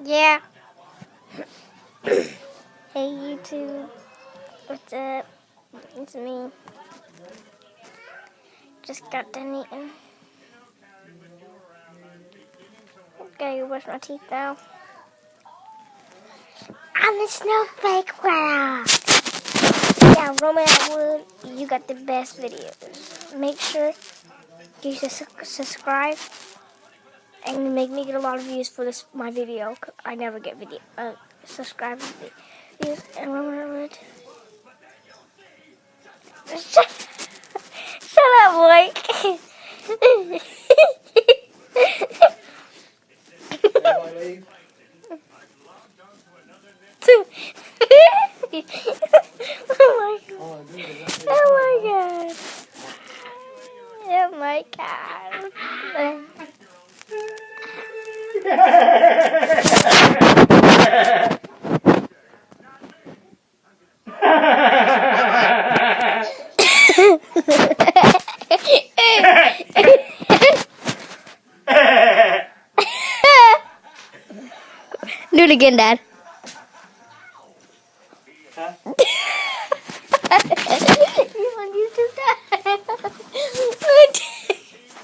Yeah. Hey YouTube, what's up? It's me. Just got done eating. Gotta go brush my teeth now. I'm a snowflake world. Yeah, Roman Atwood, you got the best videos. Make sure you subscribe and make me get a lot of views for my video. I never get subscribers views. And Roman Atwood. Shut up, Blake. Oh my god. Oh my god. Oh my Do it again, Dad. Huh?